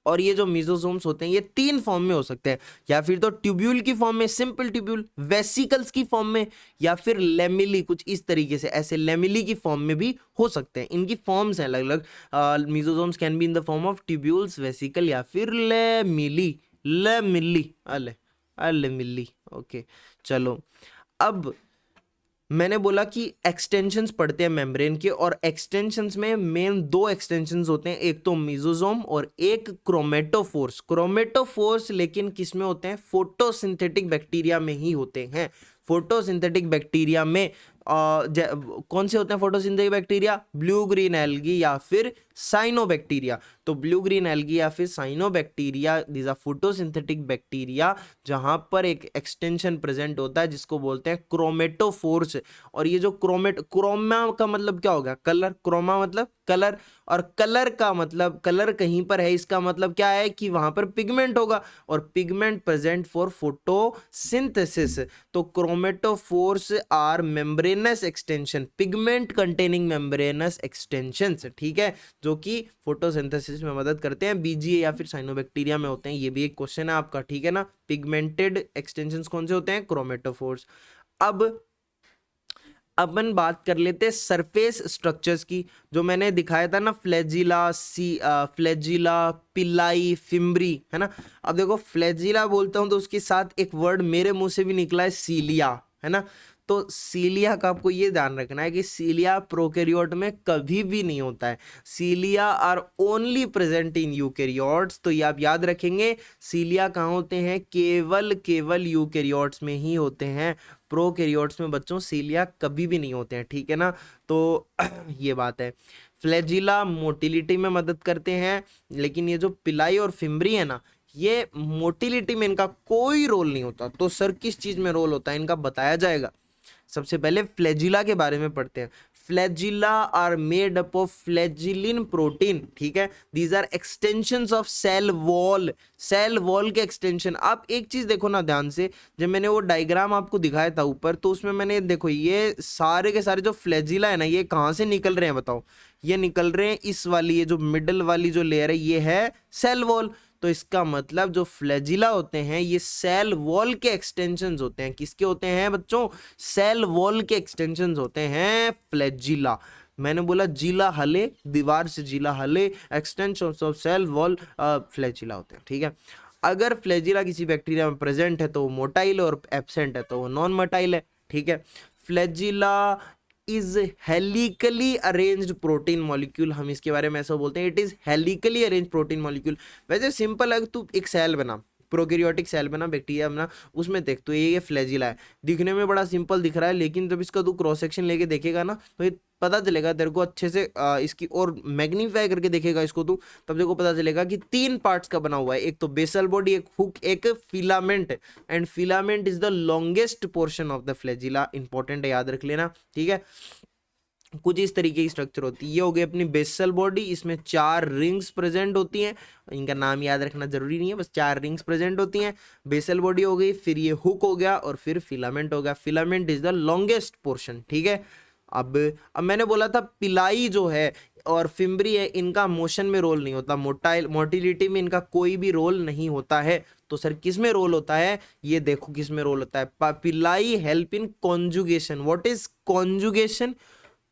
और ये जो मीजोसोम्स होते हैं ये 3 फॉर्म में हो सकते हैं, या फिर तो ट्यूब्यूल की फॉर्म में, सिंपल ट्यूब्यूल, वेसिकल्स की फॉर्म में, या फिर लेमिली, कुछ इस तरीके से, ऐसे लेमिली की फॉर्म में भी हो सकते हैं। इनकी फॉर्म्स हैं अलग अलग। Mesosomes can be in the form of tubules, vesicle या फिर लेमिली, लेमिली, लेमिली, ओके। चलो, अब मैंने बोला कि एक्सटेंशंस पढ़ते हैं मेम्ब्रेन के, और एक्सटेंशंस में मेन 2 एक्सटेंशंस होते हैं, एक तो मीजोसोम और एक क्रोमेटोफोर्स। क्रोमेटोफोर्स लेकिन किस में होते हैं? फोटोसिंथेटिक बैक्टीरिया में ही होते हैं। फोटोसिंथेटिक बैक्टीरिया में कौन से होते हैं photosynthetic bacteria? Blue green algae या फिर साइनोबैक्टीरिया। तो ब्लू ग्रीन एल्गी या फिर cyanobacteria, these are photosynthetic bacteria, जहां पर एक एक्सटेंशन प्रेजेंट होता है जिसको बोलते हैं क्रोमेटोफोर्स। और ये जो क्रोमा का मतलब क्या होगा? कलर, क्रोमा मतलब कलर, और कलर का मतलब कलर कहीं पर है, इसका मतलब क्या है कि वहां पर पिगमेंट होगा, और पिगमेंट प्रेजेंट फॉर फोटोसिंथेसिस। तो chromatophores are membranous extension, pigment containing membranous extensions, ठीक है, जो कि फोटोसिंथेसिस में मदद करते हैं। बीजीए या फिर साइनोबैक्टीरिया में होते हैं, ये भी एक क्वेश्चन है आपका, ठीक है ना। पिगमेंटेड एक्सटेंशंस कौन से होते हैं? क्रोमेटोफोर्स। अब अपन बात कर लेते हैं सरफेस स्ट्रक्चर्स की, जो मैंने दिखाया था ना, फ्लैजिला, पिलाई, फिम्ब्री, है ना। अब देखो फ्लैजिला बोलता हूं तो उसके साथ एक वर्ड मेरे मुंह से भी निकला है, सीलिया, है ना। तो सीलिया का आपको ये ध्यान रखना है कि सीलिया प्रोकैरियोट में कभी भी नहीं होता है, cilia are only present in eukaryotes. तो ये आप याद रखेंगे, सीलिया कहाँ होते हैं? केवल यूकैरियोट्स में ही होते हैं, प्रोकैरियोट्स में बच्चों सीलिया कभी भी नहीं होते हैं, ठीक है ना। तो ये बात है। फ्लैजिला मोटिलिटी में मदद करते हैं, लेकिन ये जो पिलाई और फिम्ब्री है ना, ये मोटिलिटी में इनका कोई रोल नहीं होता। तो सर किस चीज में रोल होता है इनका, बताया जाएगा। सबसे पहले फ्लैजिला के बारे में पढ़ते हैं। Flagella are made up of flagellin protein, ठीक है, these are extensions of cell wall, cell wall के एक्सटेंशन। आप एक चीज देखो ना ध्यान से, जब मैंने वो डायग्राम आपको दिखाया था ऊपर, तो उसमें मैंने देखो ये सारे के सारे जो फ्लैजिला है ना, ये कहाँ से निकल रहे हैं बताओ? ये निकल रहे हैं इस वाली, ये जो मिडल वाली जो लेयर है, ये है सेल वॉल। तो इसका मतलब जो फ्लैजिला होते हैं ये सेल वॉल के एक्सटेंशंस होते हैं। किसके होते हैं बच्चों? सेल वॉल के एक्सटेंशंस होते हैं फ्लैजिला। मैंने बोला जीला हले, दीवार से जीला हले, extension of cell wall, flagella होते हैं, ठीक है। अगर फ्लैजिला किसी बैक्टीरिया में प्रेजेंट है तो वो मोटाइल है, और एब्सेंट है तो वो नॉन मोटाइल है, ठीक है। Flagella is helically arranged protein molecule, हम इसके बारे में ऐसा बोलते हैं, it is helically arranged protein molecule. वैसे सिंपल है, तू एक सेल बना, प्रोकैरियोटिक सेल बना, बैक्टीरिया बना, उसमें देख तो ये फ्लैजिला है, दिखने में बड़ा सिंपल दिख रहा है, लेकिन जब इसका तू क्रॉस सेक्शन लेके देखेगा ना तो ये पता चलेगा तेरे को अच्छे से, इसकी और मैग्नीफाई करके देखेगा इसको तू, तब तेरे को पता चलेगा कि 3 पार्ट्स का बना हुआ है, एक तो बेसल बॉडी, एक हुक, एक filament, and filament is the longest portion of the flagella. Important है, याद रख लेना, ठीक है। कुछ इस तरीके की स्ट्रक्चर होती है। ये हो गई अपनी बेसल बॉडी, इसमें 4 रिंग्स प्रेजेंट होती हैं, इनका नाम याद रखना जरूरी नहीं है, बस 4 रिंग्स प्रेजेंट होती हैं। बेसल बॉडी हो गई, फिर ये हुक हो गया, और फिर फिलामेंट हो गया। Filament is the longest portion, ठीक है। अब मैंने बोला था पिलाई जो है और फिम्बरी है, इनका मोशन में रोल नहीं होता, मोटिलिटी में इनका कोई भी रोल नहीं होता है। तो सर किस में रोल होता है, ये देखो किस में रोल होता है। पिलाई help in conjugation. What is conjugation?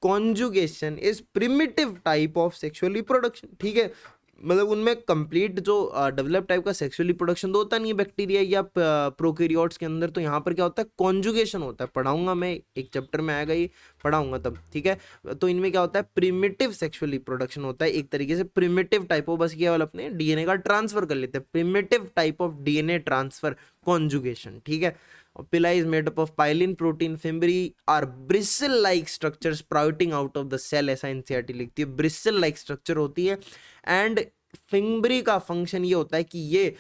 Conjugation is primitive type of sexual reproduction, ठीक है। मतलब उनमें कंप्लीट जो डेवलप टाइप का सेक्सुअल रिप्रोडक्शन तो होता नहीं है बैक्टीरिया या प्रोकैरियोट्स के अंदर, तो यहाँ पर क्या होता है, कॉन्जुगेशन होता है। पढ़ाऊंगा मैं, एक चैप्टर में आएगा ये, पढ़ाऊंगा तब, ठीक है। तो इनमें क्या होता है, प्रिमिटिव सेक्सुअल रिप्रोडक्शन होता है, एक तरीके से प्रिमिटिव टाइप ऑफ, बस केवल अपने डीएनए का ट्रांसफर कर लेते हैं, primitive type of DNA transfer, conjugation, ठीक है। Pili is made up of pyelin protein. Fimbri are bristle-like structures sprouting out of the cell, ऐसा एनसीईआरटी लिखती है, bristle-like structure होती है। एंड फिम्बरी का फंक्शन ये होता है कि ये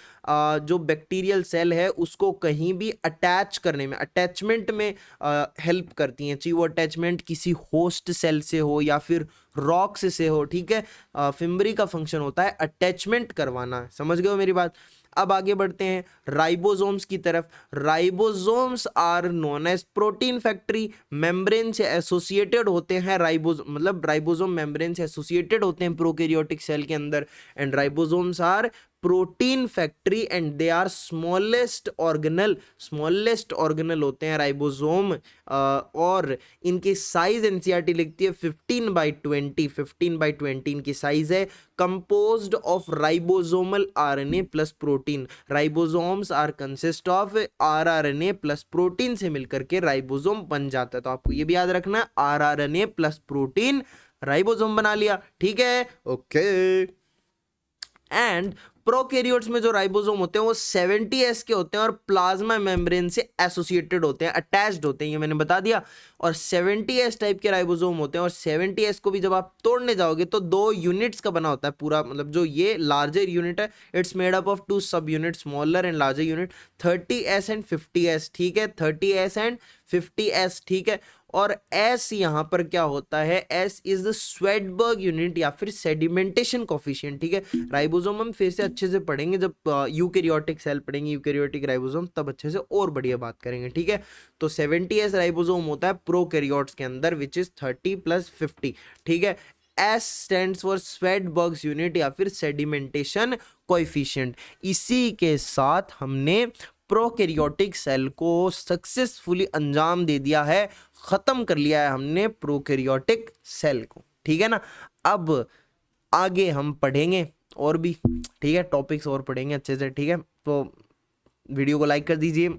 जो बैक्टीरियल सेल है उसको कहीं भी अटैच करने में, अटैचमेंट में हेल्प करती हैं, चाहे वो अटैचमेंट किसी होस्ट सेल से हो या फिर रॉक्स से हो, ठीक है। फिम्बरी का फंक्शन होता है अटैचमेंट करवाना, समझ गए हो मेरी बात। अब आगे बढ़ते हैं राइबोसोम्स की तरफ। Ribosomes are known as protein factory, membrane से एसोसिएटेड होते हैं मतलब राइबोसोम मेम्ब्रेन से एसोसिएटेड होते हैं प्रोकैरियोटिक सेल के अंदर। And ribosomes are protein factory and they are smallest organelle होते हैं राइबोसोम। और इनकी साइज एनसीईआरटी लिखती है 15/20 इनकी साइज है, composed of ribosomal RNA plus protein. Ribosomes are consist of rRNA plus protein से मिलकर के राइबोसोम बन जाता है। तो आपको ये भी याद रखना है, आरआरएनए प्लस प्रोटीन राइबोसोम बना लिया, ठीक है, ओके। एंड प्रोकैरियोट्स में जो राइबोसोम होते हैं वो 70S के होते हैं और प्लाज्मा मेम्ब्रेन से एसोसिएटेड होते हैं, अटैच्ड होते हैं, ये मैंने बता दिया। और 70S टाइप के राइबोसोम होते हैं, और 70S को भी जब आप तोड़ने जाओगे तो 2 यूनिट्स का बना होता है पूरा, मतलब जो ये लार्जर यूनिट है, इट्स मेड अप ऑफ 2 सब unit, smaller and larger unit, 30S and 50S, ठीक है, 30S एंड 50S, ठीक है। और S यहाँ पर क्या होता है, S is the Svedberg unit या फिर सेडिमेंटेशन कोफिशिएंट, ठीक है। राइबोसोम हम फिर से अच्छे से पढ़ेंगे जब यूकैरियोटिक सेल पढ़ेंगे, यूकैरियोटिक राइबोसोम, तब अच्छे से और बढ़िया बात करेंगे, ठीक है। तो 70S राइबोसोम होता है प्रोकैरियोट्स के अंदर, विच इज 30 + 50, ठीक है। S स्टैंड्स फॉर स्वेडबर्ग्स यूनिट या फिर सेडिमेंटेशन कोएफिशिएंट। इसी के साथ हमने प्रोकैरियोटिक सेल को सक्सेसफुली अंजाम दे दिया है, खत्म कर लिया है हमने प्रोकैरियोटिक सेल को, ठीक है ना। अब आगे हम पढ़ेंगे और भी, ठीक है, टॉपिक्स और पढ़ेंगे अच्छे से, ठीक है। तो वीडियो को लाइक कर दीजिए,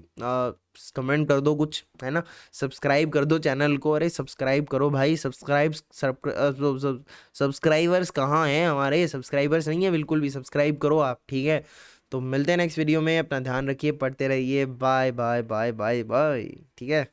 कमेंट कर दो कुछ, है ना, सब्सक्राइब कर दो चैनल को, अरे सब्सक्राइब करो भाई, सब्सक्राइबर्स कहाँ हैं हमारे, सब्सक्राइबर्स नहीं है बिल्कुल भी, सब्सक्राइब करो आप, ठीक है। तो मिलते हैं नेक्स्ट वीडियो में, अपना ध्यान रखिए, पढ़ते रहिए, bye bye bye bye bye, ठीक है।